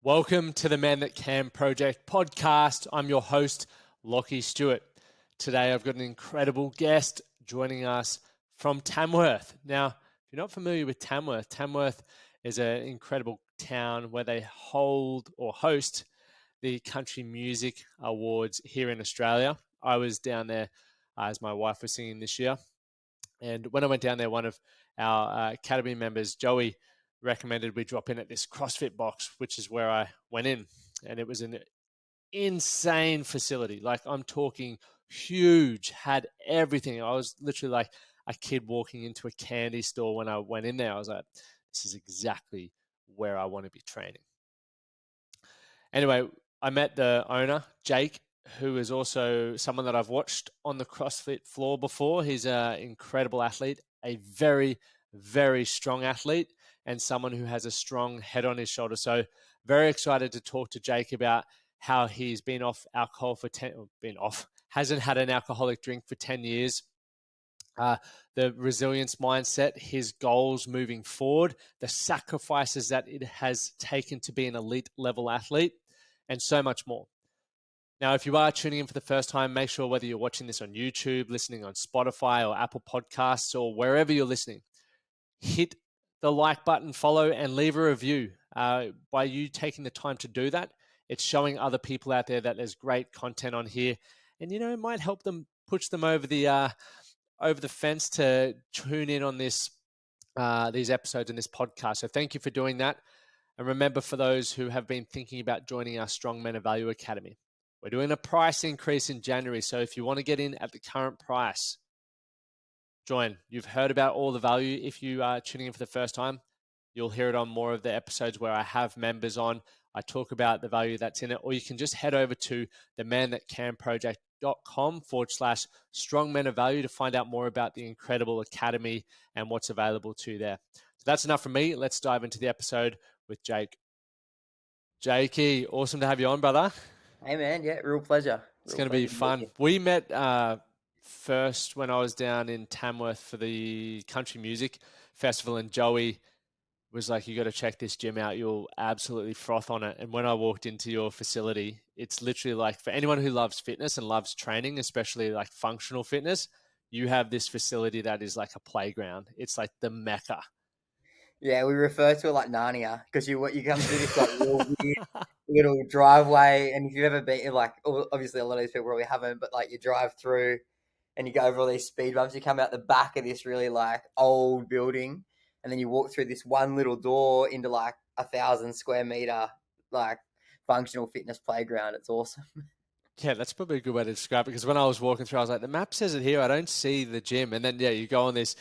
Welcome to the Man That Can Project podcast. I'm your host, Lachlan Stuart. Today I've got an incredible guest joining us from Tamworth. Now, if you're not familiar with Tamworth, Tamworth is an incredible town where they hold or host the Country Music Awards here in Australia. I was down there as my wife was singing this year. And when I went down there, one of our Academy members, Joey, recommended we drop in at this CrossFit box, which is where I went in. And it was an insane facility. Like, I'm talking huge, had everything. I was literally like a kid walking into a candy store when I went in there. I was like, this is exactly where I want to be training. Anyway, I met the owner, Jake, who is also someone that I've watched on the CrossFit floor before. He's an incredible athlete, a very, very strong athlete, and someone who has a strong head on his shoulder. So very excited to talk to Jake about how he's been off alcohol for hasn't had an alcoholic drink for 10 years. The resilience mindset, his goals moving forward, the sacrifices that it has taken to be an elite level athlete, and so much more. Now, if you are tuning in for the first time, make sure whether you're watching this on YouTube, listening on Spotify or Apple Podcasts or wherever you're listening, hit the like button, follow, and leave a review. By you taking the time to do that, it's showing other people out there that there's great content on here, and it might help them push them over the fence to tune in on these episodes and this podcast. So thank you for doing that. And remember, for those who have been thinking about joining our Strong Men of Value Academy, we're doing a price increase in January. So if you want to get in at the current price, join. You've heard about all the value. If you are tuning in for the first time, you'll hear it on more of the episodes where I have members on. I talk about the value that's in it, or you can just head over to themanthatcanproject.com/strong men of value to find out more about the incredible academy and what's available to there. So that's enough from me. Let's dive into the episode with Jake. Jakey, awesome to have you on, brother. Hey man, yeah, real pleasure. It's going to be fun. We met first when I was down in Tamworth for the Country Music Festival, and Joey was like, you got to check this gym out. You'll absolutely froth on it. And when I walked into your facility, it's literally like, for anyone who loves fitness and loves training, especially like functional fitness, you have this facility that is like a playground. It's like the Mecca. Yeah, we refer to it like Narnia because you come through this like real weird little driveway, and if you've ever been, like, obviously a lot of these people probably haven't, but like you drive through and you go over all these speed bumps, you come out the back of this really like old building, and then you walk through this one little door into like 1,000 square meter like functional fitness playground. It's awesome. Yeah, that's probably a good way to describe it, because when I was walking through, I was like, the map says it here. I don't see the gym. And then, yeah, you go on this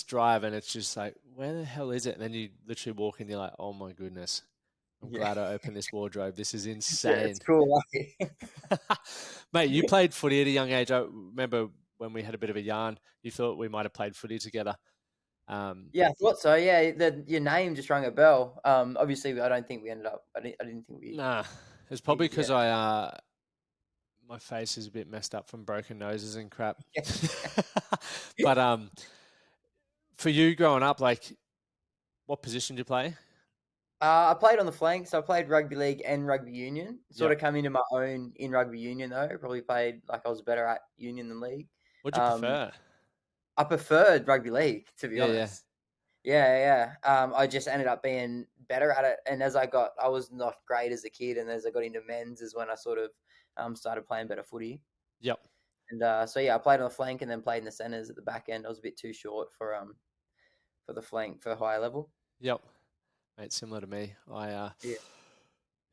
drive and it's just like, where the hell is it? And then you literally walk in, you're like, oh my goodness, I'm glad I opened this wardrobe. This is insane. Yeah, it's cool. Mate, you played footy at a young age. I remember when we had a bit of a yarn, you thought we might have played footy together. Yeah, I thought so. Yeah, your name just rang a bell. Obviously, I don't think we ended up. I didn't think we. Nah, it's probably because my face is a bit messed up from broken noses and crap. But for you growing up, like, what position did you play? I played on the flank, so I played rugby league and rugby union. Sort of come into my own in rugby union though. Probably played like I was better at union than league. What'd you prefer? I preferred rugby league, to be honest. Yeah. I just ended up being better at it, and as I was not great as a kid, and as I got into men's is when I sort of started playing better footy. Yep. And I played on the flank and then played in the centres at the back end. I was a bit too short for the flank for higher level. Yep. Mate, similar to me.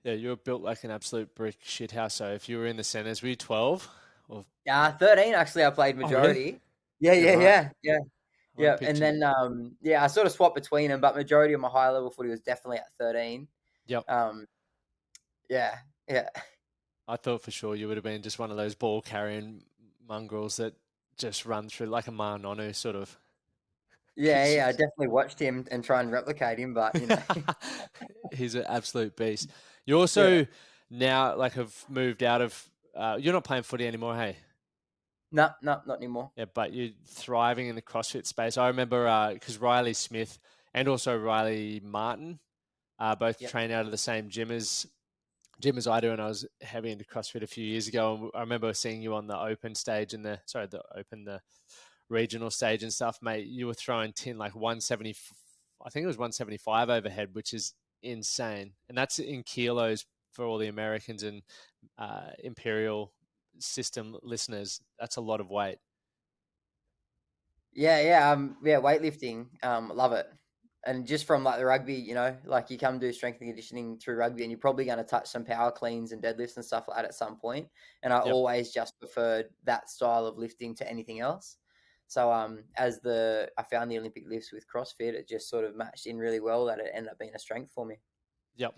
You were built like an absolute brick shithouse. So if you were in the centres, were you 12? Or... 13 actually. I played majority. Oh, really? Yeah. And then I sort of swapped between them, but majority of my high level footy was definitely at 13. Yep. Yeah. I thought for sure you would have been just one of those ball carrying mongrels that just run through like a Marnonu sort of. Yeah, I definitely watched him and try and replicate him, but he's an absolute beast. You also now like have moved out of. You're not playing footy anymore, hey? No, not anymore. Yeah, but you're thriving in the CrossFit space. I remember because Riley Smith and also Riley Martin both Yep. train out of the same gym as I do, and I was heavy into CrossFit a few years ago. And I remember seeing you on the open stage and the regional stage and stuff, mate. You were throwing like 170, I think it was 175 overhead, which is insane, and that's in kilos for all the Americans and imperial system listeners. That's a lot of weight. Yeah, weightlifting, love it. And just from like the rugby, like you come do strength and conditioning through rugby, and you're probably going to touch some power cleans and deadlifts and stuff like that at some point. And I Yep. always just preferred that style of lifting to anything else. So I found the Olympic lifts with CrossFit, it just sort of matched in really well that it ended up being a strength for me. Yep.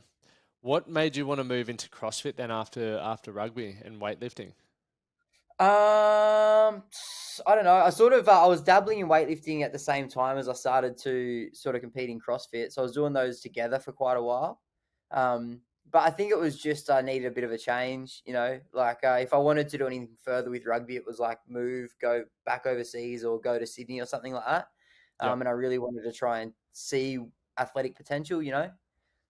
What made you want to move into CrossFit then after rugby and weightlifting? I don't know. I was dabbling in weightlifting at the same time as I started to sort of compete in CrossFit. So I was doing those together for quite a while. But I think it was just I needed a bit of a change. Like if I wanted to do anything further with rugby, it was like go back overseas or go to Sydney or something like that. Yep. And I really wanted to try and see athletic potential.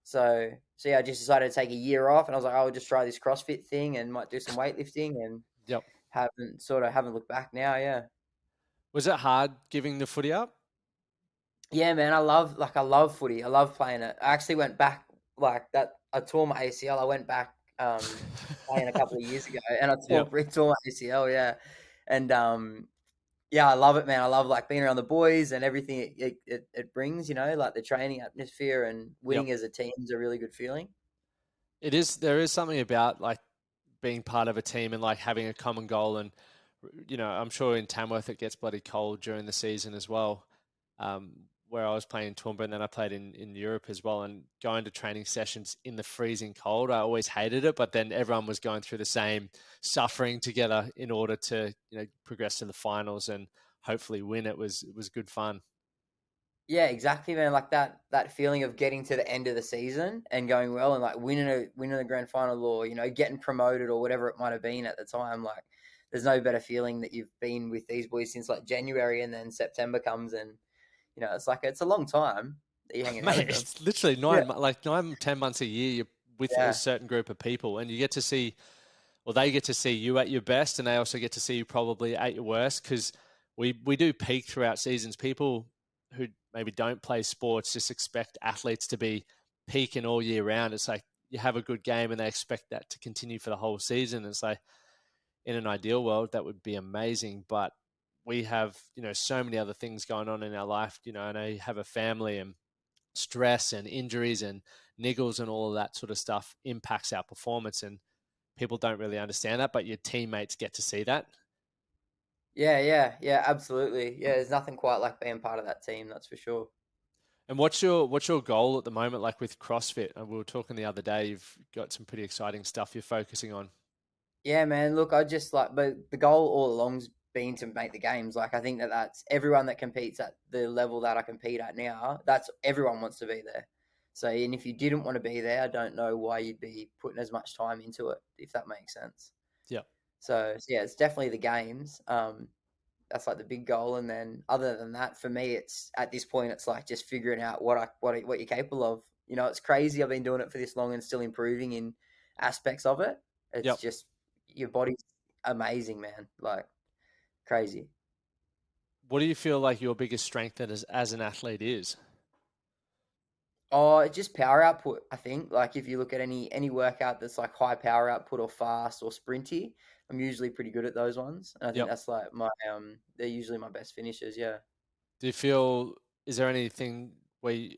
So yeah, I just decided to take a year off, and I was like, I'll just try this CrossFit thing and might do some weightlifting, and Yep. haven't looked back now. Yeah. Was it hard giving the footy up? Yeah, man, I love footy. I love playing it. I actually went back like that. I tore my ACL. I went back playing a couple of years ago, and I tore Yep. tore my ACL. Yeah, and yeah, I love it, man. I love like being around the boys and everything it brings. Like the training atmosphere and Yep. winning as a team is a really good feeling. It is. There is something about like being part of a team and like having a common goal. And I'm sure in Tamworth it gets bloody cold during the season as well. Where I was playing in Toowoomba and then I played in Europe as well, and going to training sessions in the freezing cold, I always hated it. But then everyone was going through the same suffering together in order to progress to the finals and hopefully win. It was good fun. Yeah, exactly, man. Like that feeling of getting to the end of the season and going well and like winning a grand final, or getting promoted or whatever it might have been at the time. Like there's no better feeling that you've been with these boys since like January, and then September comes, and it's a long time that you're hanging out Mate, with them. it's literally Yeah, 10 months a year you're with a yeah, certain group of people, and you get to see, well, they get to see you at your best, and they also get to see you probably at your worst, because we do peak throughout seasons. People who maybe don't play sports just expect athletes to be peaking all year round. It's like you have a good game and they expect that to continue for the whole season. It's like in an ideal world that would be amazing, but we have so many other things going on in our life. And I have a family, and stress and injuries and niggles and all of that sort of stuff impacts our performance, and people don't really understand that, but your teammates get to see that. yeah, absolutely. Yeah, there's nothing quite like being part of that team. That's for sure. And what's your goal at the moment, like with CrossFit? And we were talking the other day, you've got some pretty exciting stuff you're focusing on. Yeah, man. Look, I just but the goal all along's been to make the games. Like, I think that's everyone that competes at the level that I compete at now. That's everyone wants to be there. So, and if you didn't want to be there, I don't know why you'd be putting as much time into it, if that makes sense. Yeah. So yeah, it's definitely the games. That's like the big goal, and then other than that, for me, it's at this point, it's like just figuring out what you're capable of. It's crazy. I've been doing it for this long and still improving in aspects of it. It's Yep. just your body's amazing, man. Like crazy. What do you feel like your biggest strength as an athlete is? Oh, it's just power output. I think like if you look at any workout that's like high power output or fast or sprinty, I'm usually pretty good at those ones. And I think Yep. that's like they're usually my best finishers. Yeah. Do you feel, is there anything where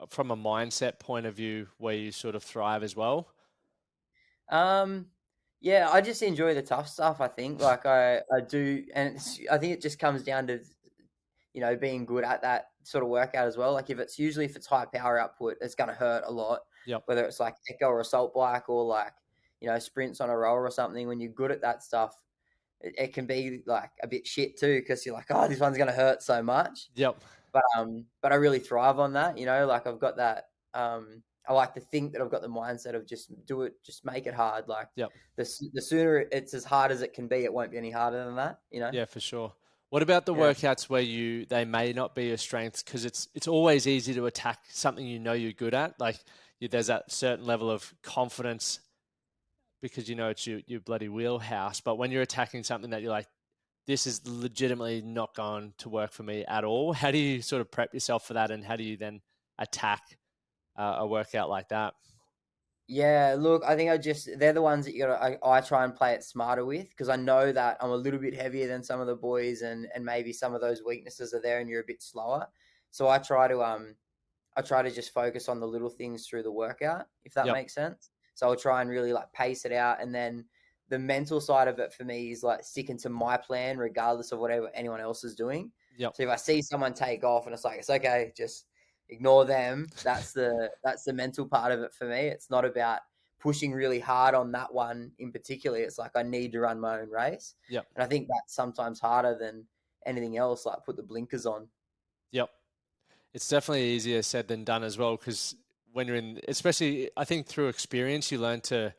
from a mindset point of view where you sort of thrive as well? Um, yeah, I just enjoy the tough stuff. I think like I do, and I think it just comes down to being good at that sort of workout as well. Like if it's high power output, it's going to hurt a lot. Yep. Whether it's like echo or assault bike or like sprints on a rower or something. When you're good at that stuff, it can be like a bit shit too, because you're like, oh, this one's going to hurt so much. Yep. But I really thrive on that. Like I've got that. I like to think that I've got the mindset of just do it, just make it hard. Like Yep. the sooner it's as hard as it can be, it won't be any harder than that. Yeah, for sure. What about the Yeah. workouts where they may not be your strengths? Because it's always easy to attack something you're good at. Like there's that certain level of confidence because it's your bloody wheelhouse. But when you're attacking something that you're like, this is legitimately not going to work for me at all, how do you sort of prep yourself for that, and how do you then attack a workout like that? Yeah, look, I think they're the ones that I try and play it smarter with, because I know that I'm a little bit heavier than some of the boys, and maybe some of those weaknesses are there and you're a bit slower. So I try to just focus on the little things through the workout, if that Yep. makes sense. So I'll try and really like pace it out. And then the mental side of it for me is like sticking to my plan, regardless of whatever anyone else is doing. Yep. So if I see someone take off and it's okay, just ignore them. That's the mental part of it for me. It's not about pushing really hard on that one in particular. It's like I need to run my own race. Yep. And I think that's sometimes harder than anything else, like put the blinkers on. Yep. It's definitely easier said than done as well, because when you're especially I think through experience, you learn to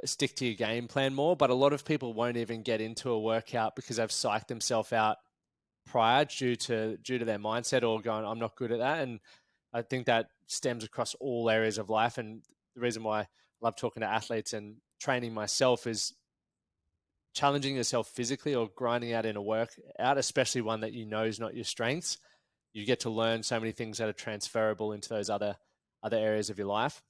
stick to your game plan more. But a lot of people won't even get into a workout because they've psyched themselves out prior due to their mindset or going, I'm not good at that. And I think that stems across all areas of life. And the reason why I love talking to athletes and training myself is challenging yourself physically or grinding out in a workout, especially one that is not your strengths. You get to learn so many things that are transferable into those other areas of your life.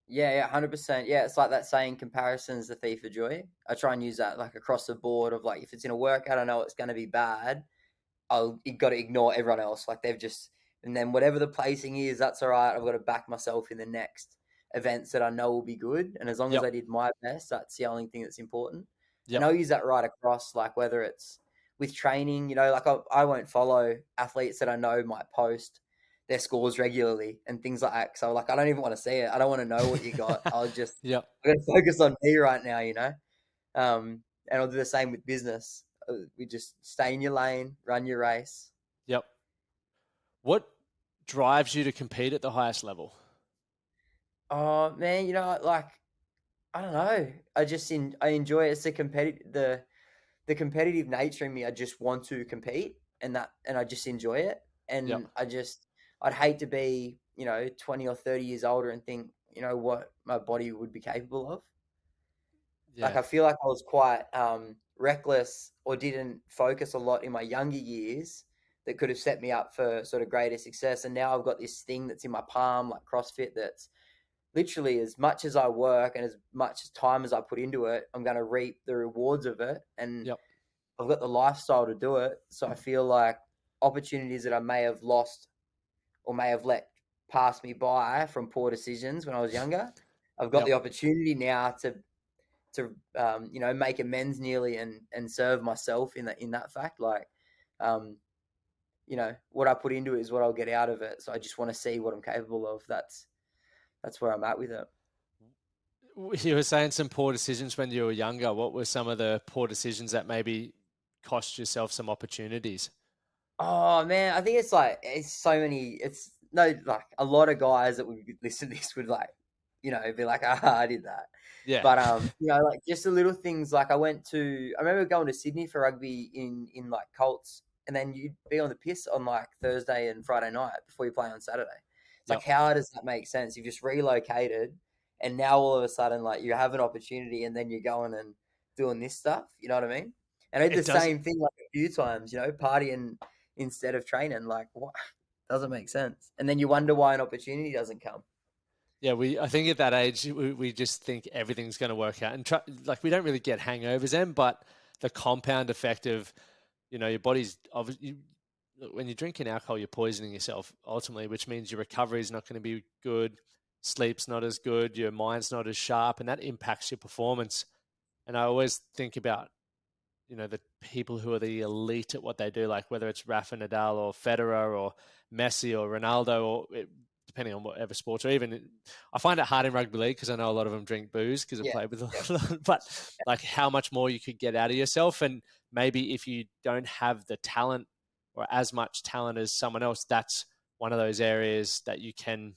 Yeah, 100%. Yeah, it's like that saying, comparison's the thief of joy. I try and use that like across the board of like, if it's in a workout, I know it's going to be bad. You got to ignore everyone else. Like and then whatever the placing is, that's all right. I've got to back myself in the next events that I know will be good. And as long as Yep. I did my best, that's the only thing that's important. And Yep. I'll use that right across, like whether it's with training, like I won't follow athletes that I know might post their scores regularly and things like that. So like, I don't even want to see it. I don't want to know what you got. I got to focus on me right now. And I'll do the same with business. We just stay in your lane, run your race. Yep. What drives you to compete at the highest level? Oh man, like I don't know. I enjoy it. It's the competitive nature in me. I just want to compete, and I just enjoy it. Yep. And I'd hate to be 20 or 30 years older and think what my body would be capable of. Like Yeah. I feel like I was quite reckless or didn't focus a lot in my younger years that could have set me up for sort of greater success. And now I've got this thing that's in my palm, like CrossFit, that's literally as much as I work and as much time as I put into it, I'm going to reap the rewards of it. And Yep. I've got the lifestyle to do it. So I feel like opportunities that I may have lost or may have let pass me by from poor decisions when I was younger, I've got Yep. the opportunity now to make amends nearly and serve myself in that fact. Like, what I put into it is what I'll get out of it. So I just want to see what I'm capable of. That's where I'm at with it. You were saying some poor decisions when you were younger. What were some of the poor decisions that maybe cost yourself some opportunities? Oh man, I think it's so many. It's no like a lot of guys that would listen to this would like, be like, I did that. Yeah. But like just the little things. Like I remember going to Sydney for rugby in like Colts, and then you'd be on the piss on like Thursday and Friday night before you play on Saturday. It's like, Yep. how does that make sense? You've just relocated, and now all of a sudden, like you have an opportunity, and then you're going and doing this stuff. You know what I mean? And I did It the does. same thing like a few times. Partying instead of training. Like, what? Doesn't make sense. And then you wonder why an opportunity doesn't come. Yeah, I think at that age we just think everything's going to work out, and like we don't really get hangovers then, but the compound effect of your body's obviously when you're drinking alcohol, you're poisoning yourself ultimately, which means your recovery is not going to be good, sleep's not as good, your mind's not as sharp, and that impacts your performance. And I always think about the people who are the elite at what they do, like whether it's Rafa Nadal or Federer or Messi or Ronaldo, or depending on whatever sports, or even I find it hard in rugby league because I know a lot of them drink booze because I Yeah. play with a lot, but like how much more you could get out of yourself. And maybe if you don't have the talent or as much talent as someone else, that's one of those areas that you can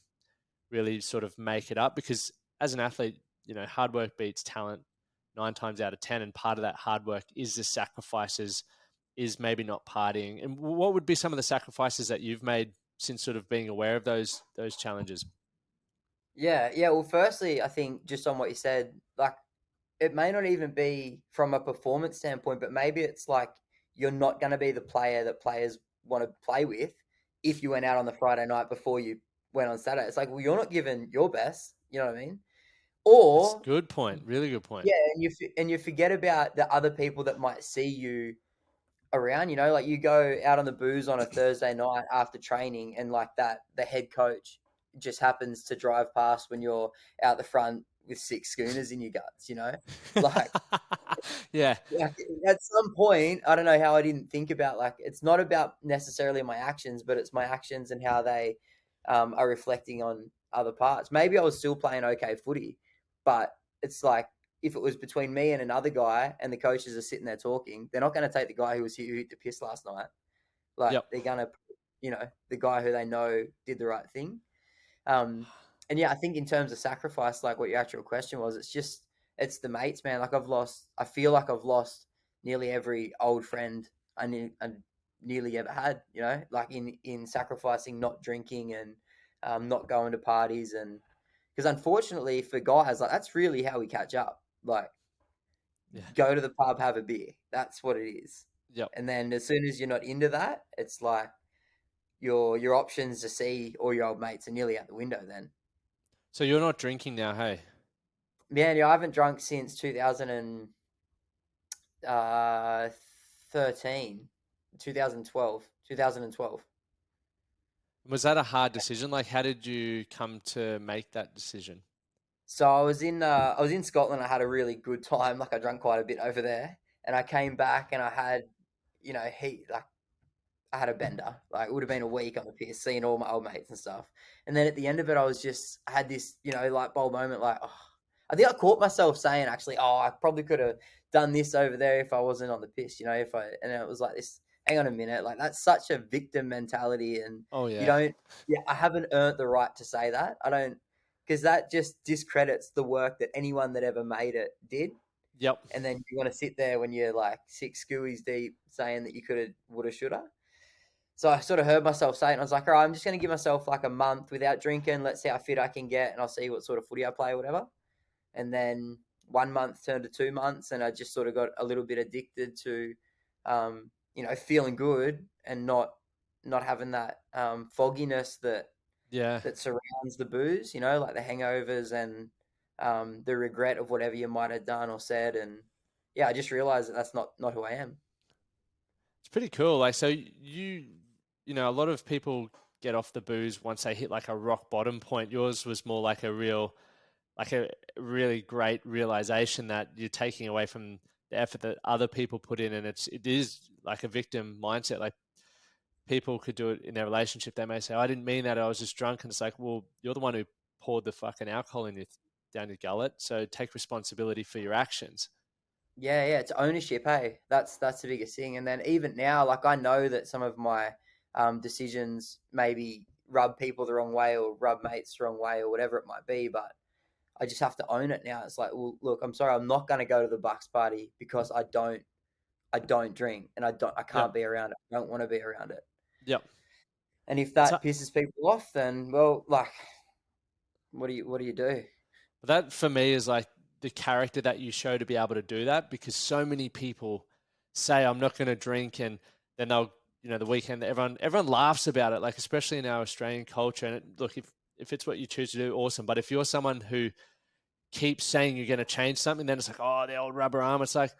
really sort of make it up, because as an athlete, hard work beats talent 9 times out of 10. And part of that hard work is the sacrifices is maybe not partying? And what would be some of the sacrifices that you've made since sort of being aware of those challenges? Yeah, yeah. Well, firstly, I think just on what you said, like it may not even be from a performance standpoint, but maybe it's like you're not going to be the player that players want to play with if you went out on the Friday night before you went on Saturday. It's like, well, you're not giving your best. You know what I mean? That's a Or good point. Really good point. yeah, and you forget about the other people that might see you around. You know, like you go out on the booze on a Thursday night after training, and like that, the head coach just happens to drive past when you're out the front with 6 schooners in your guts. You know, like Yeah. like at some point, I don't know how I didn't think about like it's not about necessarily my actions, but it's my actions and how they are reflecting on other parts. Maybe I was still playing okay footy, but it's like if it was between me and another guy and the coaches are sitting there talking, they're not going to take the guy who hit the piss last night. Like Yep. they're going to, the guy who they know did the right thing. Um, and yeah, I think in terms of sacrifice, like what your actual question was, it's the mates, man. Like I feel like I've lost nearly every old friend I nearly ever had, like in sacrificing not drinking and not going to parties. And because unfortunately for guys, like that's really how we catch up. Like Yeah. go to the pub, have a beer. That's what it is. Yep. And then as soon as you're not into that, it's like your options to see all your old mates are nearly out the window then. So you're not drinking now, hey? Man, yeah, I haven't drunk since 2013, 2012. Was that a hard decision? Like, how did you come to make that decision? So I was in Scotland. I had a really good time. Like I drank quite a bit over there, and I came back and I had, I had a bender. Like it would have been a week on the piss, seeing all my old mates and stuff. And then at the end of it, I had this, light bulb moment. Like, oh, I think I caught myself saying, actually, oh, I probably could have done this over there if I wasn't on the piss. And it was like this. Hang on a minute, like that's such a victim mentality, and Oh you yeah. don't. Yeah, I haven't earned the right to say that. I don't, because that just discredits the work that anyone that ever made it did. Yep. And then you want to sit there when you're like 6 skewies deep saying that you could have, would have, should have. So I sort of heard myself say it, and I was like, all right, I'm just going to give myself like a month without drinking. Let's see how fit I can get, and I'll see what sort of footy I play or whatever. And then 1 month turned to 2 months, and I just sort of got a little bit addicted to, feeling good and not having that fogginess that Yeah. surrounds the booze, like the hangovers and the regret of whatever you might have done or said. And yeah, I just realized that that's not who I am. It's pretty cool. Like, so a lot of people get off the booze once they hit like a rock bottom point. Yours was more like a really great realization that you're taking away from the effort that other people put in. And it is like a victim mindset. Like people could do it in their relationship. They may say, I didn't mean that. I was just drunk. And it's like, well, you're the one who poured the fucking alcohol down your gullet. So take responsibility for your actions. Yeah, yeah, it's ownership. Hey, that's the biggest thing. And then even now, like I know that some of my decisions maybe rub people the wrong way or rub mates the wrong way or whatever it might be, but I just have to own it now. It's like, well, look, I'm sorry, I'm not going to go to the Bucks party because I don't drink and I can't Yep. be around it. I don't want to be around it. Yep. And if that pisses people off, then well, like, what do you do? That for me is like the character that you show to be able to do that, because so many people say I'm not going to drink, and then they'll, the weekend everyone laughs about it, like especially in our Australian culture. And look, if it's what you choose to do, awesome. But if you're someone who keeps saying you're going to change something, then it's like, oh, the old rubber arm. It's like,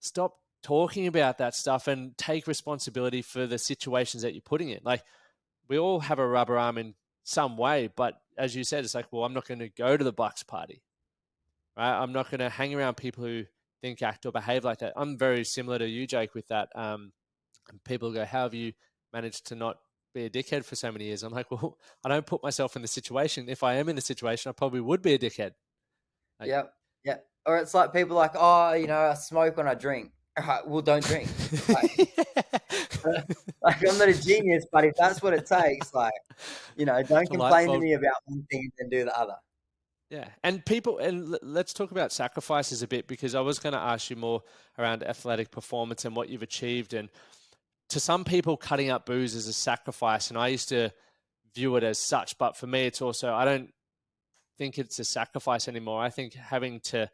stop talking about that stuff and take responsibility for the situations that you're putting in. Like we all have a rubber arm in some way, but as you said, it's like, well, I'm not going to go to the Bucks party, right? I'm not going to hang around people who think, act, or behave like that. I'm very similar to you, Jake, with that. People go, how have you managed to not be a dickhead for so many years? I'm like, well, I don't put myself in the situation. If I am in the situation, I probably would be a dickhead. Like, yeah. Or it's like people like, oh, I smoke when I drink. All right, well, don't drink. Like I'm not a genius, but if that's what it takes, like, don't complain to me about one thing and then do the other. Yeah. And let's talk about sacrifices a bit, because I was going to ask you more around athletic performance and what you've achieved. And to some people, cutting up booze is a sacrifice, and I used to view it as such. But for me, it's also, I don't think it's a sacrifice anymore. I think having to,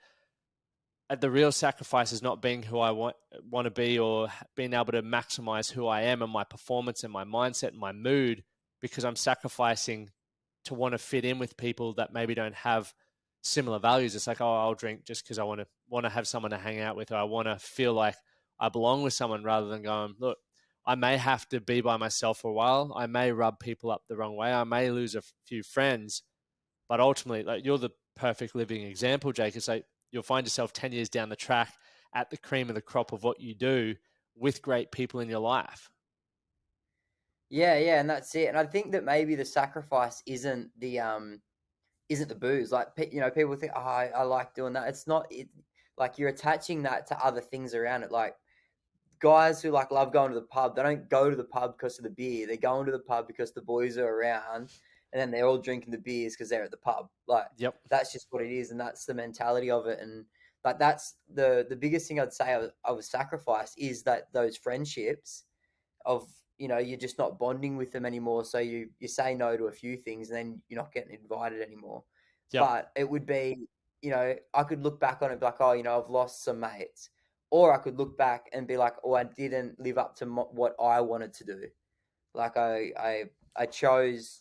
the real sacrifice is not being who I want to be, or being able to maximize who I am and my performance and my mindset and my mood, because I'm sacrificing to want to fit in with people that maybe don't have similar values. It's like, oh, I'll drink just because I want to have someone to hang out with, or I want to feel like I belong with someone, rather than going, look, I may have to be by myself for a while. I may rub people up the wrong way. I may lose a few friends, but ultimately, like, you're the perfect living example, Jake. It's like you'll find yourself 10 years down the track at the cream of the crop of what you do with great people in your life. Yeah, yeah, and that's it. And I think that maybe the sacrifice isn't the booze. Like, people think, oh, I like doing that. It's not it. Like, you're attaching that to other things around it. Like, guys who like love going to the pub, they don't go to the pub because of the beer. They're going to the pub because the boys are around, and then they're all drinking the beers because they're at the pub. Like, Yep. that's just what it is, and that's the mentality of it. And like, that's the biggest thing I'd say of a sacrifice, is that those friendships of, you're just not bonding with them anymore. So you say no to a few things, and then you're not getting invited anymore. Yep. But it would be, I could look back on it and be like, oh, I've lost some mates. Or I could look back and be like, oh, I didn't live up to what I wanted to do. Like, I chose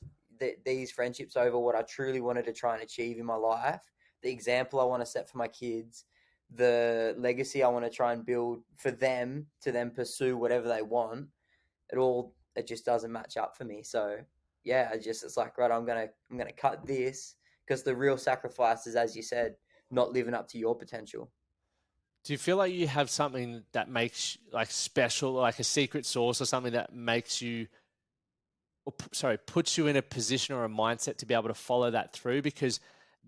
these friendships over what I truly wanted to try and achieve in my life, the example I want to set for my kids, the legacy I want to try and build for them to then pursue whatever they want. It just doesn't match up for me. So yeah, it's like, right, I'm gonna cut this, because the real sacrifice is, as you said, not living up to your potential. Do you feel like you have something that makes, like, special, like a secret sauce, or something that makes you, or puts you in a position or a mindset to be able to follow that through? Because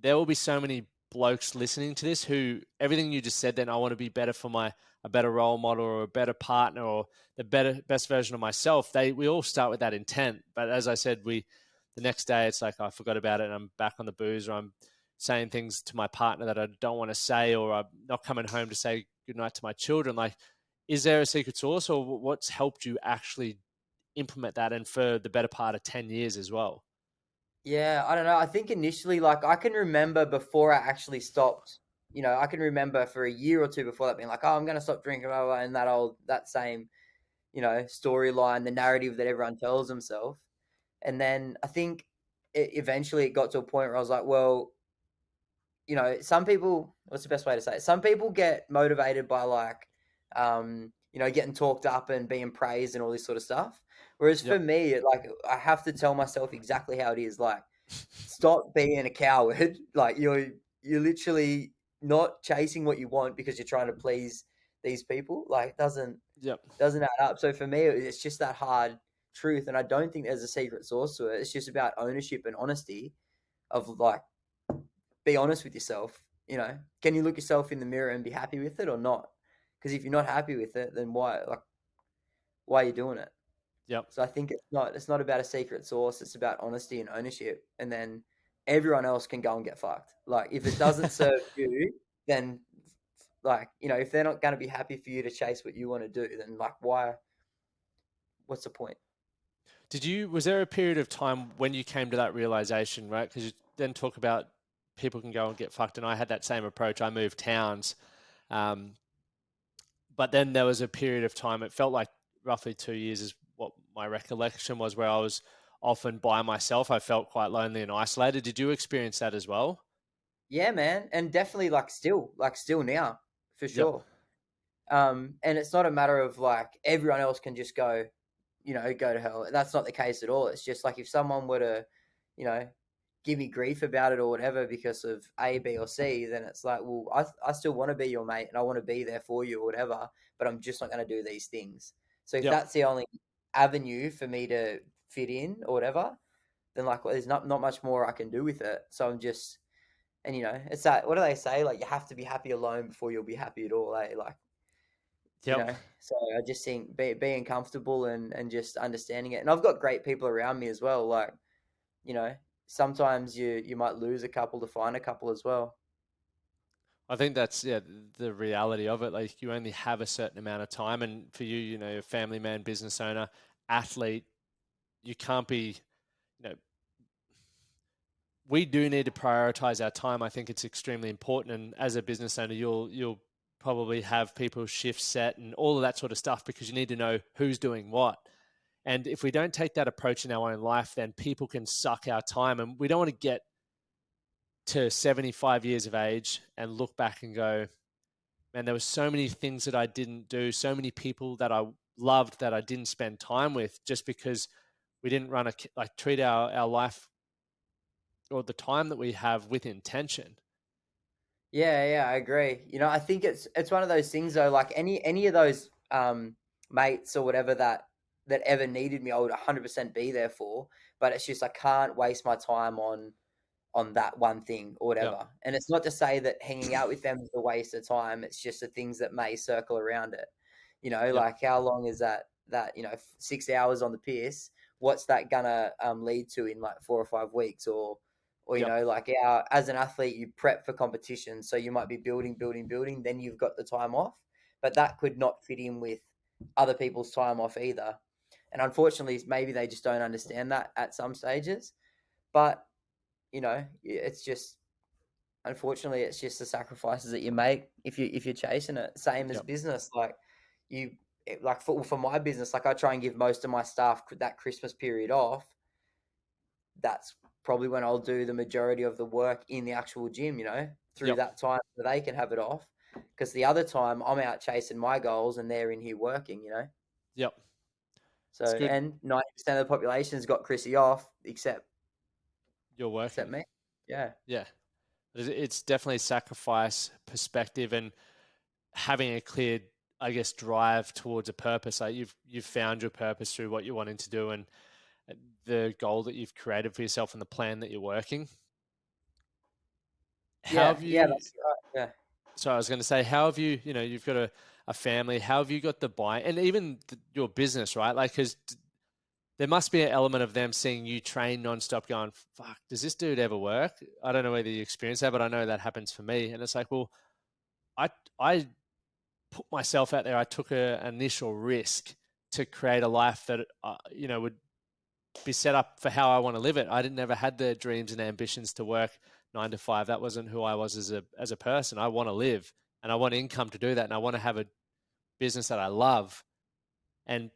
there will be so many blokes listening to this who, everything you just said, then I want to be better for a better role model, or a better partner, or the best version of myself. We all start with that intent. But as I said, the next day it's like, I forgot about it and I'm back on the booze, or I'm saying things to my partner that I don't want to say, or I'm not coming home to say goodnight to my children. Like, is there a secret sauce, or what's helped you actually implement that, and for the better part of 10 years as well? Yeah, I don't know. I think initially, like, I can remember before I actually stopped, I can remember for a year or two before that being like, oh, I'm going to stop drinking, blah, blah, and that same, storyline, the narrative that everyone tells themselves. And then I think eventually it got to a point where I was like, well, some people, what's the best way to say it? Some people get motivated by, like, getting talked up and being praised and all this sort of stuff. Whereas for Yep. me, like, I have to tell myself exactly how it is. Like, stop being a coward. Like, you're literally not chasing what you want because you're trying to please these people. Like, it Yep. doesn't add up. So for me, it's just that hard truth. And I don't think there's a secret sauce to it. It's just about ownership and honesty of, like, be honest with yourself. Can you look yourself in the mirror and be happy with it or not? Because if you're not happy with it, then why are you doing it? Yep. So I think it's not about a secret sauce. It's about honesty and ownership, and then everyone else can go and get fucked. Like, if it doesn't serve you, then, like, if they're not going to be happy for you to chase what you want to do, then, like, why? What's the point? Was there a period of time when you came to that realization, right? Because you then talk about people can go and get fucked, and I had that same approach. I moved towns. But then there was a period of time, it felt like roughly 2 years is what my recollection was, where I was often by myself. I felt quite lonely and isolated. Did you experience that as well? Yeah, man, and definitely, still now, for Yep. sure. And it's not a matter of, like, everyone else can just go to hell. That's not the case at all. It's just like, if someone were to, you know, give me grief about it or whatever because of A, B, or C, then it's like, well, I still want to be your mate and I want to be there for you or whatever, but I'm just not going to do these things. So if Yep. that's the only avenue for me to fit in or whatever, then, like, there's not much more I can do with it. So I'm just, and it's that, what do they say? Like, you have to be happy alone before you'll be happy at all, eh? Like, Yep. so I just think being comfortable and just understanding it. And I've got great people around me as well. Like, sometimes you might lose a couple to find a couple as well. I think that's the reality of it. Like you only have a certain amount of time, and for you, you know, you're a family man, business owner, athlete, you can't be, you know, we do need to prioritize our time. I think it's extremely important. And as a business owner, you'll probably have people's shifts set and all of that sort of stuff because you need to know who's doing what. And if we don't take that approach in our own life, then people can suck our time. And we don't want to get to 75 years of age and look back and go, man, there were so many things that I didn't do, so many people that I loved that I didn't spend time with just because we didn't treat our life or the time that we have with intention. Yeah, I agree. You know, I think it's one of those things though. Like any of those mates or whatever that ever needed me, I would 100% be there for. But it's just I can't waste my time on that one thing or Yep. whatever. And it's not to say that hanging out with them is a waste of time. It's just the things that may circle around it. You know, Yep. like how long is that 6 hours on the piss? What's that gonna lead to in like 4 or 5 weeks or Yep. like as an athlete you prep for competition, so you might be building, then you've got the time off, but that could not fit in with other people's time off either. And unfortunately maybe they just don't understand that at some stages. But it's just unfortunately it's just the sacrifices that you make if you're chasing it. Same as Yep. business, like like for my business, like I try and give most of my staff that Christmas period off. That's probably when I'll do the majority of the work in the actual gym, through Yep. that time so they can have it off. Because the other time I'm out chasing my goals and they're in here working. Yep. So, It's good. and 90% of the population's got Chrissy off You're except working. me. Yeah. Yeah. It's definitely sacrifice, perspective, and having a clear, I guess, drive towards a purpose. Like you've found your purpose through what you're wanting to do and the goal that you've created for yourself and the plan that you're working. How Yeah, have yeah, you? that's right. Yeah. So I was going to say, how have you? You know, you've got a family. How have you got the buy and even your business, right? Like, because there must be an element of them seeing you train nonstop, going, "Fuck, does this dude ever work?" I don't know whether you experience that, but I know that happens for me. And it's like, well, I put myself out there. I took an initial risk to create a life that would be set up for how I want to live it. I didn't never had the dreams and ambitions to work 9 to 5. That wasn't who I was as a person. I want to live and I want income to do that, and I want to have a business that I love. And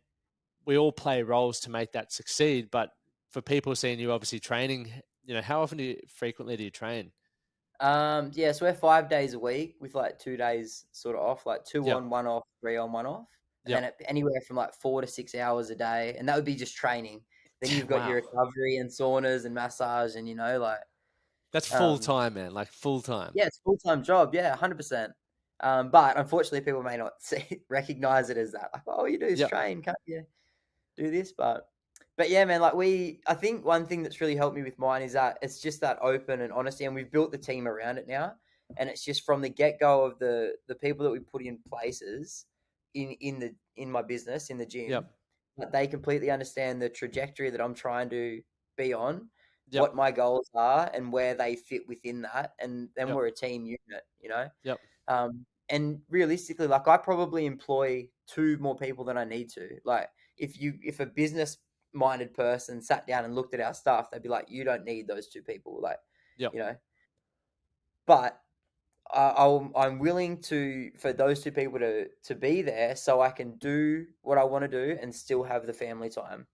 we all play roles to make that succeed. But for people seeing you obviously training, how often frequently do you train? Yeah, so we're 5 days a week with like 2 days sort of off, like two Yep. on, one off, three on, one off. And Yep. then anywhere from like 4 to 6 hours a day. And that would be just training. Then you've got your Wow. recovery and saunas and massage and, like, That's full um, time, man. Like full time. yeah, it's a full-time job. Yeah, 100%. But unfortunately, people may not recognize it as that. Like, oh, all you do is Yep. train, can't you do this? But yeah, man, like I think one thing that's really helped me with mine is that it's just that open and honesty, and we've built the team around it now. And it's just from the get-go of the people that we put in places in my business, in the gym, Yep. that they completely understand the trajectory that I'm trying to be on, Yep. what my goals are, and where they fit within that. And then Yep. we're a team unit. Yep. And realistically, like I probably employ two more people than I need to. Like if a business minded person sat down and looked at our stuff, they'd be like, you don't need those two people. Like, Yep. you know, but I'm willing for those two people to be there so I can do what I want to do and still have the family time.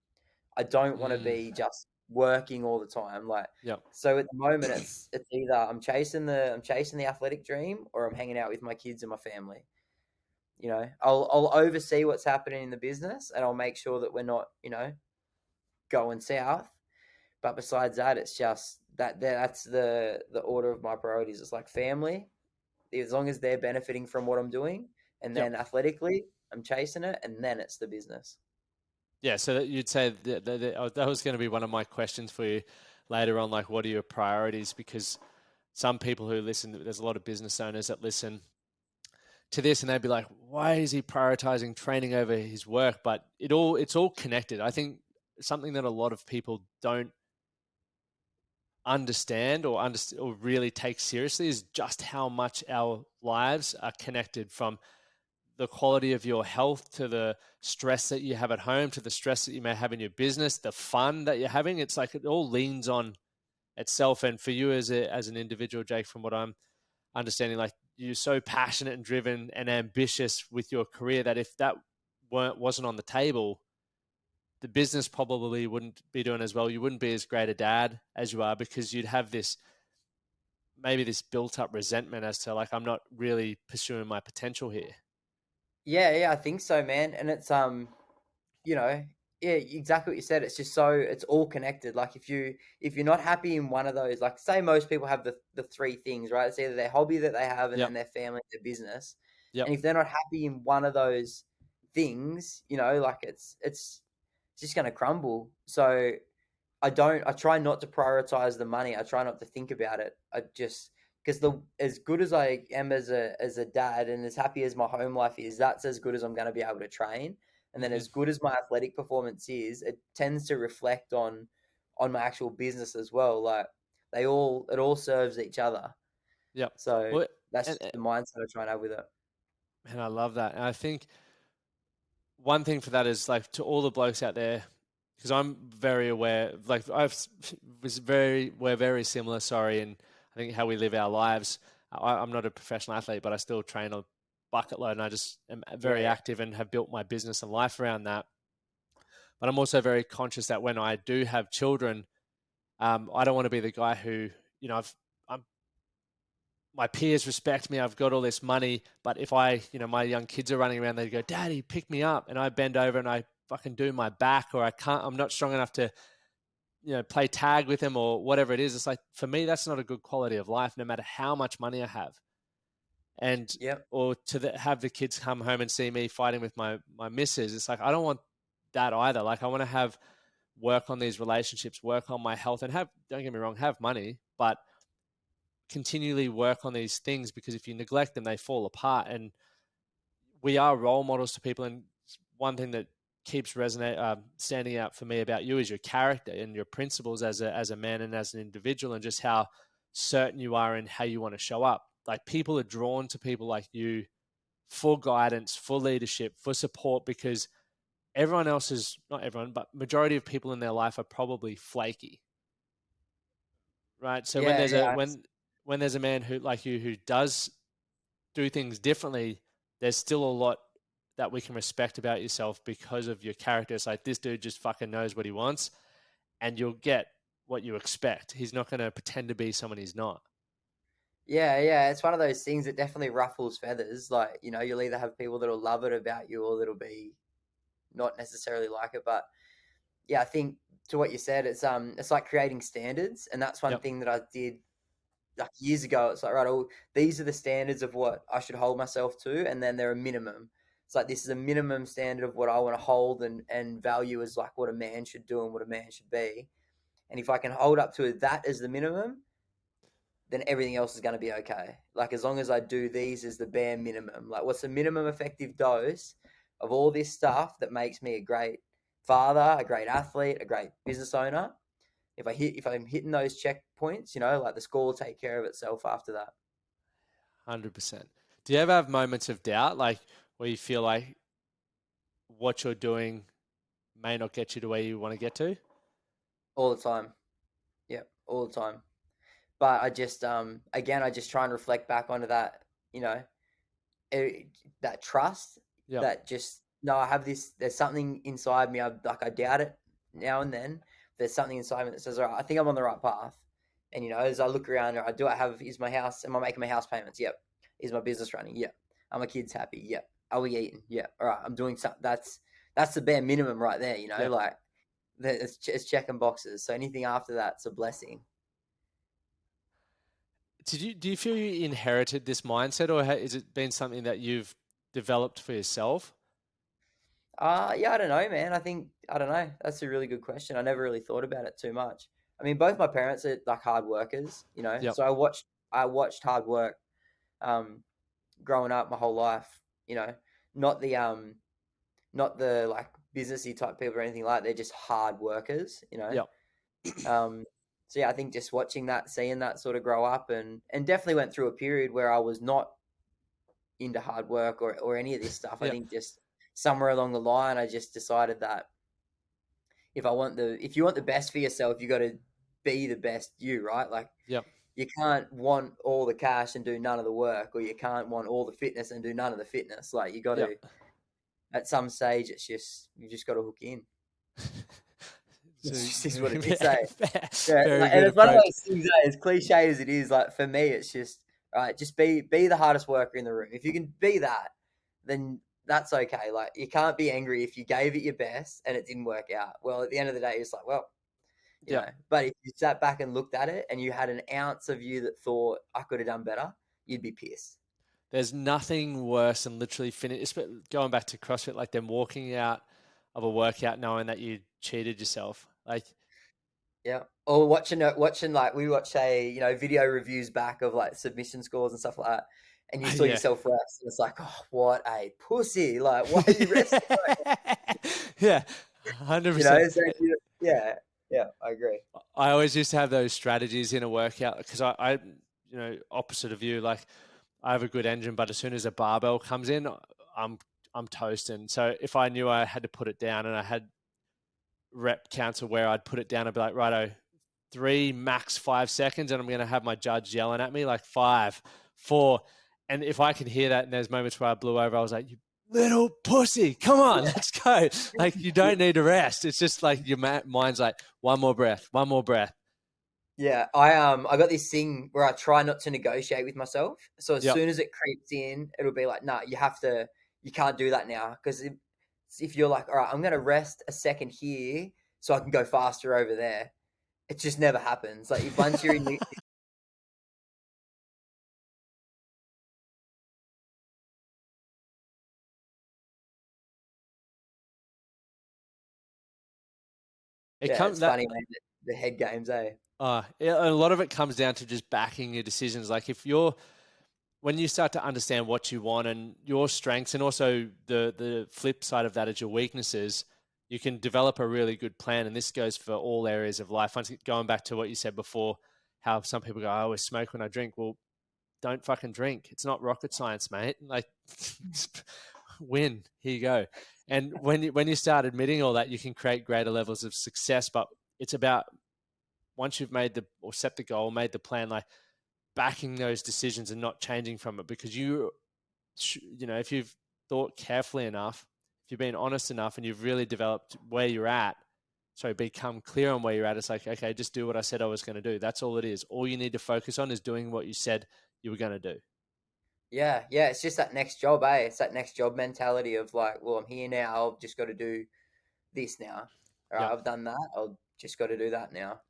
I don't want to Mm. be just working all the time. Like, Yep. so at the moment it's either I'm chasing the athletic dream or I'm hanging out with my kids and my family. I'll oversee what's happening in the business and I'll make sure that we're not, going south. But besides that, it's just that's the order of my priorities. It's like family, as long as they're benefiting from what I'm doing, and Yep. then athletically, I'm chasing it, and then it's the business. Yeah, so you'd say that was going to be one of my questions for you later on. Like, what are your priorities? Because some people who listen, there's a lot of business owners that listen to this, and they'd be like, "Why is he prioritizing training over his work?" But it's all connected. I think something that a lot of people don't understand or really take seriously is just how much our lives are connected, from the quality of your health to the stress that you have at home to the stress that you may have in your business, the fun that you're having. It's like it all leans on itself. And for you as an individual, Jake, from what I'm understanding, like, you're so passionate and driven and ambitious with your career that if that wasn't on the table, the business probably wouldn't be doing as well. You wouldn't be as great a dad as you are, because you'd have this, maybe this built up resentment as to, like, I'm not really pursuing my potential here. Yeah, I think so, man. And it's you know, yeah, exactly what you said. It's just so it's all connected. Like if you're not happy in one of those, like say most people have the three things, right? It's either their hobby that they have, and Yep. then their family, their business. Yep. And if they're not happy in one of those things, like it's just gonna crumble. So I try not to prioritize the money. I try not to think about it. I just because the as good as I am as a dad and as happy as my home life is, that's as good as I'm going to be able to train. And then Mm-hmm. as good as my athletic performance is, it tends to reflect on my actual business as well. Like it all serves each other. Yep. So Well, that's and, just the mindset I try and have with it. and I love that. And I think one thing for that is, like, to all the blokes out there, because I'm very aware, like we're very similar. Sorry, and I think how we live our lives. I'm not a professional athlete, but I still train a bucket load, and I just am Yeah, very active and have built my business and life around that. But I'm also very conscious that when I do have children, I don't want to be the guy who, I'm my peers respect me. I've got all this money, but if my young kids are running around, they go, "Daddy, pick me up," and I bend over and I fucking do my back, or I'm not strong enough to, play tag with them or whatever it is. It's like, for me, that's not a good quality of life, no matter how much money I have. And, yep, or have the kids come home and see me fighting with my missus. It's like, I don't want that either. Like, I want to work on these relationships, work on my health, and don't get me wrong, have money, but continually work on these things, because if you neglect them, they fall apart. And we are role models to people. And one thing that keeps standing out for me about you is your character and your principles as a man and as an individual, and just how certain you are in how you want to show up. Like, people are drawn to people like you for guidance, for leadership, for support, because everyone else is, not everyone, but majority of people in their life are probably flaky, right? So when yeah, there's yeah. when there's a man who, like you, who does do things differently, there's still a lot that we can respect about yourself because of your character. It's like, this dude just fucking knows what he wants, and you'll get what you expect. He's not going to pretend to be someone he's not. Yeah. It's one of those things that definitely ruffles feathers. Like, you'll either have people that'll love it about you or that'll be not necessarily like it. But yeah, I think to what you said, it's like creating standards, and that's one Yep. thing that I did like years ago. It's like, right, these are the standards of what I should hold myself to, and then they're a minimum. It's like this is a minimum standard of what I want to hold and value as like what a man should do and what a man should be. And if I can hold up to that as the minimum, then everything else is going to be okay. Like as long as I do these as the bare minimum, like what's the minimum effective dose of all this stuff that makes me a great father, a great athlete, a great business owner. If I'm hitting those checkpoints, like the score will take care of itself after that. 100%. Do you ever have moments of doubt, like where you feel like what you're doing may not get you to where you want to get to? All the time. Yeah, all the time. But I just again I just try and reflect back onto that, you know, that trust Yep. that just no, I have this. There's something inside me. I doubt it now and then. There's something inside me that says, "All right, I think I'm on the right path." And as I look around, I have is my house? Am I making my house payments? Yep. Is my business running? Yep. Are my kids happy? Yep. Are we eating? Yep. All right, I'm doing something. That's the bare minimum right there. Yep. Like it's checking boxes. So anything after that's a blessing. Do you feel you inherited this mindset, or is it been something that you've developed for yourself? Yeah, I don't know, man. I don't know. That's a really good question. I never really thought about it too much. I mean, both my parents are like hard workers, Yep. So I watched hard work um growing up my whole life, you know. Not the like businessy type people or anything like that. They're just hard workers, Yep. Um So yeah, I think just watching that, seeing that sort of grow up, and definitely went through a period where I was not into hard work or any of this stuff. I Yeah. think just somewhere along the line, I just decided that if you want the best for yourself, you got to be the best you, right? Like Yep. you can't want all the cash and do none of the work, or you can't want all the fitness and do none of the fitness. Like you got Yep. to, at some stage, you just got to hook in. So, It's just what it is, eh? very And good it's one of approach. those things, eh, as cliche as it is. Like for me, it's just right. Just be the hardest worker in the room. If you can be that, then that's okay. Like you can't be angry if you gave it your best and it didn't work out. Well, at the end of the day, it's like, well, Yep. But if you sat back and looked at it and you had an ounce of you that thought I could have done better, you'd be pissed. There's nothing worse than literally going back to CrossFit, like them walking out of a workout knowing that you cheated yourself. Like, Yeah. Or watching like we watch video reviews back of like submission scores and stuff like that, and you saw yeah. yourself rest, and it's like, oh, what a pussy! Like, why are you resting? Yeah, 100%. So yeah, I agree. I always used to have those strategies in a workout because I, opposite of you, like I have a good engine, but as soon as a barbell comes in, I'm toasting. So if I knew I had to put it down and I had rep counts of where I'd put it down, I'd be like, righto, 3, max 5 seconds, and I'm going to have my judge yelling at me like 5, 4. And if I could hear that and there's moments where I blew over, I was like, you little pussy, come on, let's go. Like, you don't need to rest. It's just like your mind's like, one more breath, one more breath. Yeah, I got this thing where I try not to negotiate with myself. So as soon as it creeps in, it'll be like, nah, you can't do that now. Because if you're like, all right, I'm going to rest a second here so I can go faster over there, it just never happens. Like once you're in it's funny, man, the head games, eh? A lot of it comes down to just backing your decisions. Like when you start to understand what you want and your strengths, and also the flip side of that is your weaknesses, you can develop a really good plan. And this goes for all areas of life. Once going back to what you said before, how some people go, I always smoke when I drink. Well, don't fucking drink. It's not rocket science, mate. Like, win. Here you go. And when you start admitting all that, you can create greater levels of success. But it's about once you've set the goal, made the plan, like backing those decisions and not changing from it, because if you've thought carefully enough, if you've been honest enough and you've really developed where you're at, become clear on where you're at, it's like, okay, just do what I said I was going to do. That's all it is. All you need to focus on is doing what you said you were going to do. Yeah, it's just that next job, eh? It's that next job mentality of like, well, I'm here now. I've just got to do this now. All right, Yeah. I've done that. I've just got to do that now.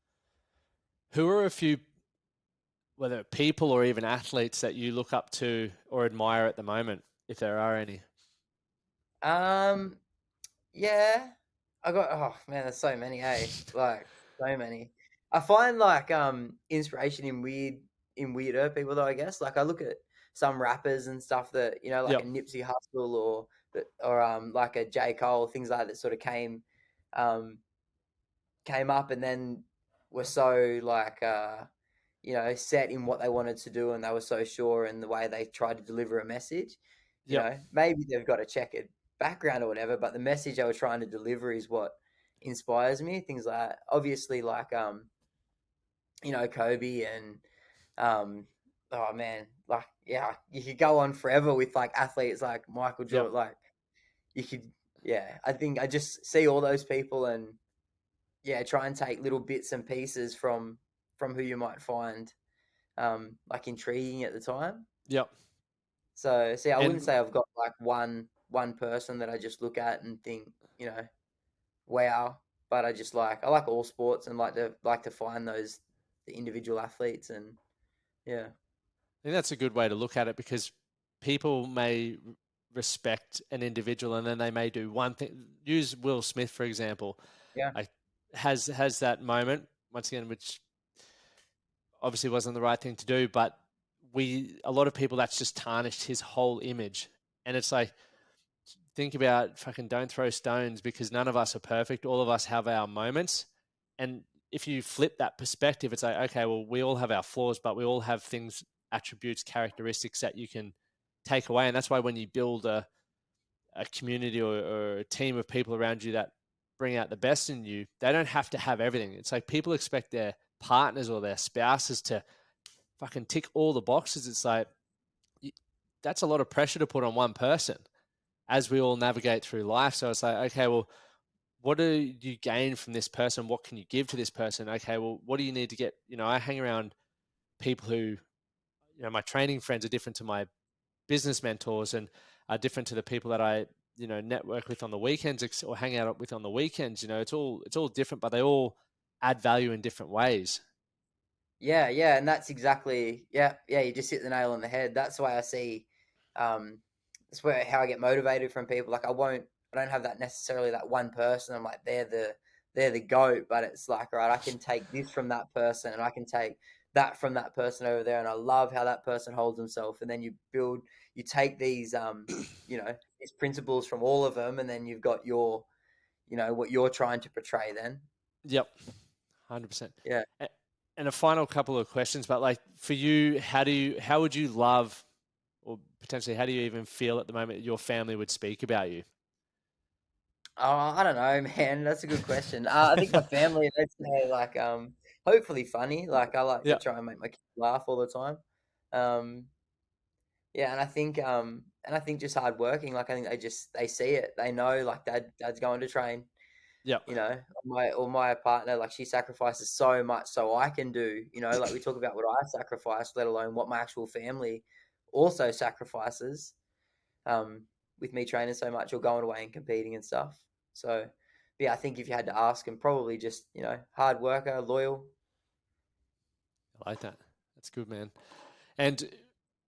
Who are a few, whether people or even athletes, that you look up to or admire at the moment, if there are any? Yeah, oh man, there's so many, eh? Like so many. I find like inspiration in weirder people though, I guess. Like I look at some rappers and stuff that, like a Yep. Nipsey Hussle or like a J. Cole, things like that sort of um came up and then were so like set in what they wanted to do, and they were so sure in the way they tried to deliver a message. Yep. Maybe they've got a checkered background or whatever, but the message they were trying to deliver is what inspires me. Things like obviously like Kobe and oh man, like yeah, you could go on forever with like athletes like Michael Yep. Jordan. Like you could, I think I just see all those people and try and take little bits and pieces from who you might find like intriguing at the time. Yep. So see, I wouldn't And say I've got like one person that I just look at and think, wow. But I like all sports and like to find the individual athletes and yeah. I think that's a good way to look at it, because people may respect an individual and then they may do one thing. Use Will Smith, for example. Yeah. Like, has that moment, once again, which obviously wasn't the right thing to do, but a lot of people, that's just tarnished his whole image. And it's like, think about fucking don't throw stones, because none of us are perfect. All of us have our moments. And if you flip that perspective, it's like, okay, well, we all have our flaws, but we all have things, attributes, characteristics that you can take away. And that's why when you build a community or a team of people around you that bring out the best in you, they don't have to have everything. It's like people expect their partners or their spouses to fucking tick all the boxes. It's like, that's a lot of pressure to put on one person as we all navigate through life. So it's like, okay, well, what do you gain from this person? What can you give to this person? Okay, well, what do you need to get? I hang around people who, my training friends are different to my business mentors and are different to the people that I, network with on the weekends or hang out with on the weekends. It's all different, but they all add value in different ways. Yeah, and that's exactly you just hit the nail on the head. That's why I see that's where how I get motivated from people. Like I don't have that necessarily that one person. I'm like they're the GOAT, but it's like, all right, I can take this from that person and I can take that from that person over there, and I love how that person holds himself. And then you take these these principles from all of them, and then you've got your what you're trying to portray then. Yep. 100%. Yeah. And a final couple of questions, but like for you, how would you love, or potentially how do you even feel at the moment your family would speak about you? I don't know, man. That's a good question. I think my family, they'd say like, hopefully funny. Like I like to Yeah. try and make my kids laugh all the time. Um, yeah, and I think just hardworking. Like I think they see it. They know like dad's going to train. Yeah. My partner, like she sacrifices so much so I can do. Like we talk about what I sacrifice, let alone what my actual family also sacrifices. With me training so much or going away and competing and stuff. So, yeah, I think if you had to ask him, probably just, hard worker, loyal. I like that. That's good, man. And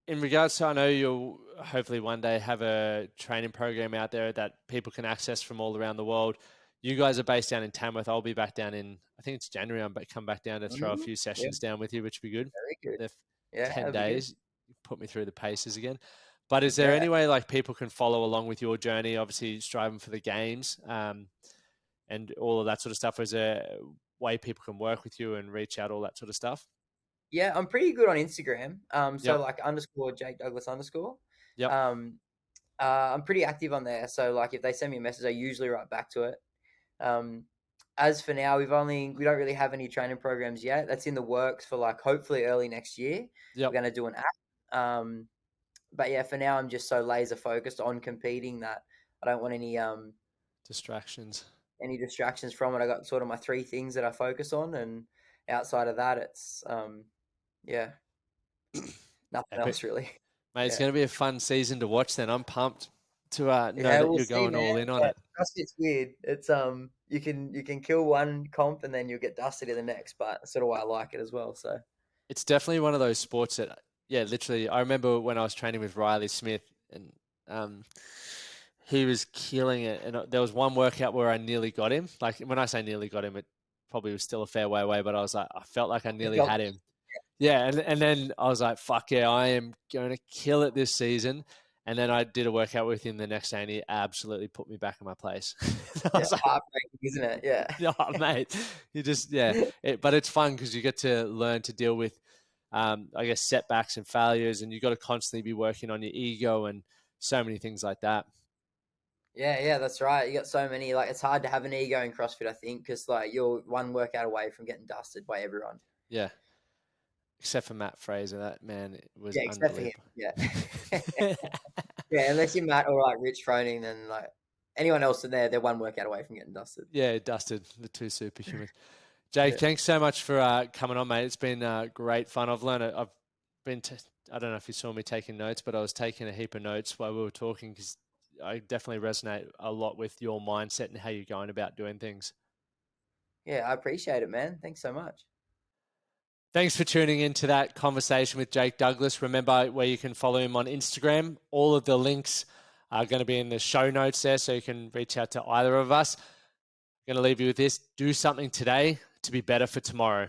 in regards to, I know you'll hopefully one day have a training program out there that people can access from all around the world. You guys are based down in Tamworth. I'll be back down in, I think it's January. I'm come back down to throw a few sessions down with you, which would be good. Very good. The Yeah, 10 that'd be good. days, put me through the paces again. But is there Yeah. any way like people can follow along with your journey, obviously striving for the games and all of that sort of stuff? Or is there a way people can work with you and reach out, all that sort of stuff? Yeah, I'm pretty good on Instagram. So Yep. like _ Jake Douglas _ Yep. I'm pretty active on there. So like if they send me a message, I usually write back to it. As for now, we don't really have any training programs yet. That's in the works for like hopefully early next year. Yep. We're going to do an app. But yeah, for now I'm just so laser focused on competing that I don't want any Distractions from it. I got sort of my 3 things that I focus on, and outside of that, it's nothing else really. Mate, it's going to be a fun season to watch then. I'm pumped to know that We'll you're see, going man. all in on it. CrossFit's weird. It's you can kill one comp and then you'll get dusted in the next, but that's sort of why I like it as well. So It's definitely one of those sports that, literally, I remember when I was training with Riley Smith and he was killing it. And there was one workout where I nearly got him. Like when I say nearly got him, it probably was still a fair way away, but I was like, I felt like I nearly had him. Yeah, and then I was like, fuck yeah, I am going to kill it this season. And then I did a workout with him the next day, and he absolutely put me back in my place. I was like, heartbreaking, isn't it? Yeah. oh, mate, you just, but it's fun because you get to learn to deal with, I guess, setbacks and failures, and you've got to constantly be working on your ego and so many things like that. Yeah, that's right. You got so many, like, it's hard to have an ego in CrossFit, I think, because, like, you're one workout away from getting dusted by everyone. Yeah. Except for Matt Fraser, that man was except for him. unbelievable. Yeah. Yeah, unless you're Matt or, like, Rich Froning, then, like, anyone else in there, they're one workout away from getting dusted. Yeah, dusted, the 2 superhumans. Jake, thanks so much for coming on, mate. It's been great fun. I've learned, I don't know if you saw me taking notes, but I was taking a heap of notes while we were talking because I definitely resonate a lot with your mindset and how you're going about doing things. Yeah, I appreciate it, man. Thanks so much. Thanks for tuning in to that conversation with Jake Douglas. Remember where you can follow him on Instagram. All of the links are going to be in the show notes there, so you can reach out to either of us. I'm going to leave you with this. Do something today to be better for tomorrow.